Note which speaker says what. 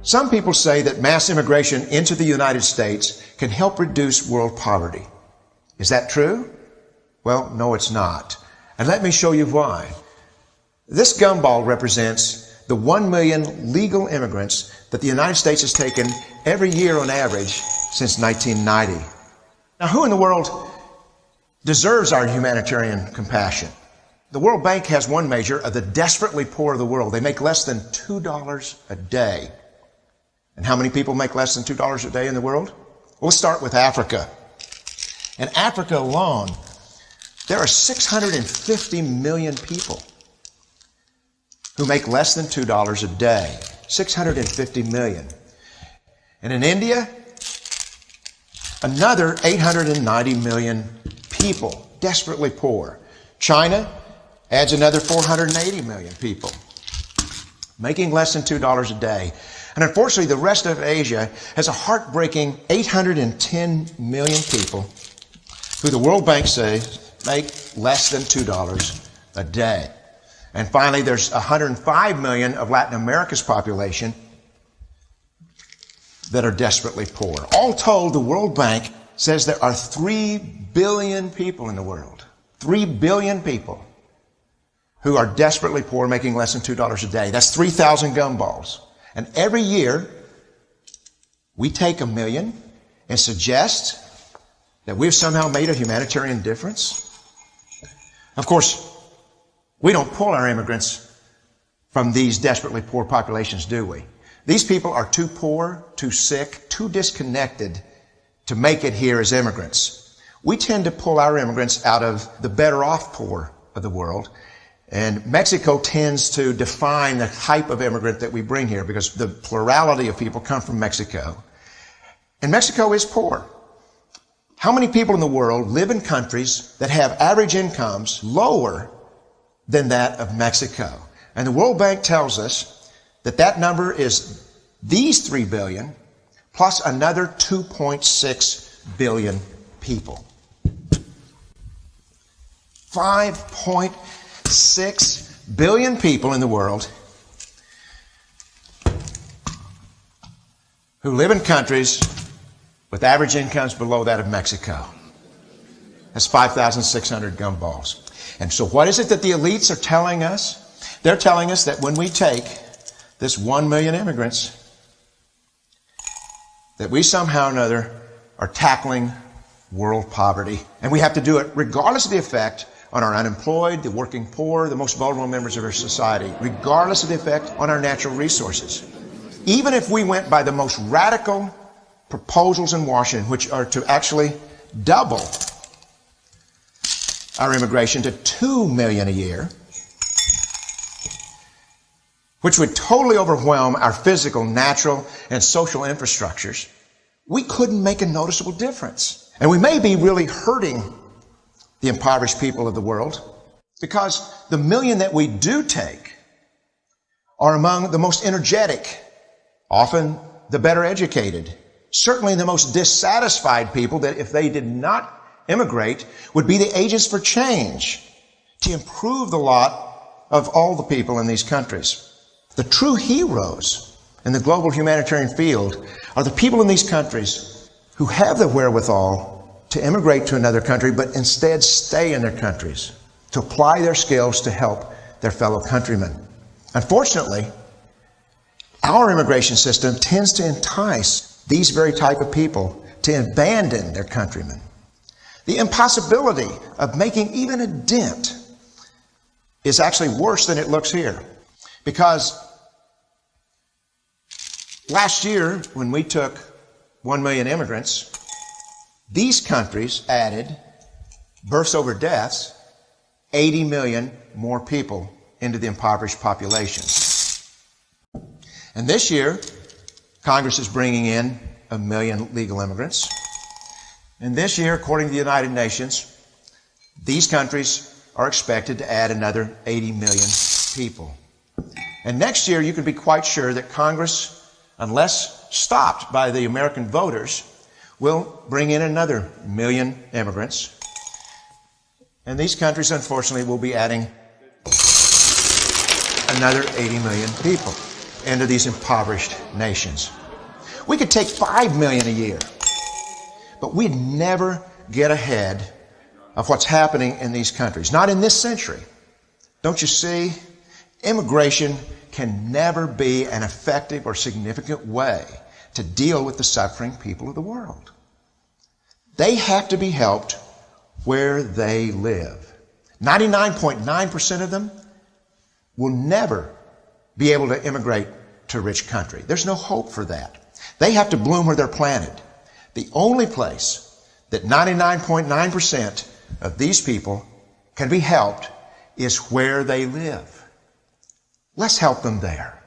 Speaker 1: Some people say that mass immigration into the United States can help reduce world poverty. Is that true? Well, no, it's not. And let me show you why. This gumball represents the 1 million legal immigrants that the United States has taken every year on average since 1990. Now, who in the world deserves our humanitarian compassion? The World Bank has one measure of the desperately poor of the world. They make less than $2 a day. And how many people make less than $2 a day in the world? Well, let's start with Africa. In Africa alone, there are 650 million people who make less than $2 a day. 650 million. And in India, another 890 million people, desperately poor. China adds another 480 million people, making less than $2 a day. And unfortunately, the rest of Asia has a heartbreaking 810 million people who the World Bank says make less than $2 a day. And finally, there's 105 million of Latin America's population that are desperately poor. All told, the World Bank says there are 3 billion people in the world. 3 billion people who are desperately poor, making less than $2 a day. That's 3,000 gumballs. And every year, we take 1 million and suggest that we've somehow made a humanitarian difference. Of course, we don't pull our immigrants from these desperately poor populations, do we? These people are too poor, too sick, too disconnected to make it here as immigrants. We tend to pull our immigrants out of the better off poor of the world. And Mexico tends to define the type of immigrant that we bring here because the plurality of people come from Mexico. And Mexico is poor. How many people in the world live in countries that have average incomes lower than that of Mexico? And the World Bank tells us that that number is these 3 billion plus another 2.6 billion people. 5.6 billion people in the world who live in countries with average incomes below that of Mexico. That's 5,600 gumballs. And so what is it that the elites are telling us? They're telling us that when we take this 1 million immigrants, that we somehow or another are tackling world poverty. And we have to do it regardless of the effect on our unemployed, the working poor, the most vulnerable members of our society, regardless of the effect on our natural resources. Even if we went by the most radical proposals in Washington, which are to actually double our immigration to 2 million a year, which would totally overwhelm our physical, natural, and social infrastructures, we couldn't make a noticeable difference. And we may be really hurting the impoverished people of the world because the million that we do take are among the most energetic, often the better educated, certainly the most dissatisfied people that if they did not immigrate would be the agents for change to improve the lot of all the people in these countries. The true heroes in the global humanitarian field are the people in these countries who have the wherewithal to immigrate to another country, but instead stay in their countries, to apply their skills to help their fellow countrymen. Unfortunately, our immigration system tends to entice these very type of people to abandon their countrymen. The impossibility of making even a dent is actually worse than it looks here. Because last year, when we took 1 million immigrants, these countries added, births over deaths, 80 million more people into the impoverished populations. And this year, Congress is bringing in 1 million legal immigrants. And this year, according to the United Nations, these countries are expected to add another 80 million people. And next year, you can be quite sure that Congress, unless stopped by the American voters, will bring in another 1 million immigrants. And these countries, unfortunately, will be adding another 80 million people. into these impoverished nations. We could take 5 million a year, but we'd never get ahead of what's happening in these countries. Not in this century. Don't you see? Immigration can never be an effective or significant way to deal with the suffering people of the world. They have to be helped where they live. 99.9% of them will never be able to immigrate to a rich country. There's no hope for that. They have to bloom where they're planted. The only place that 99.9% of these people can be helped is where they live. Let's help them there.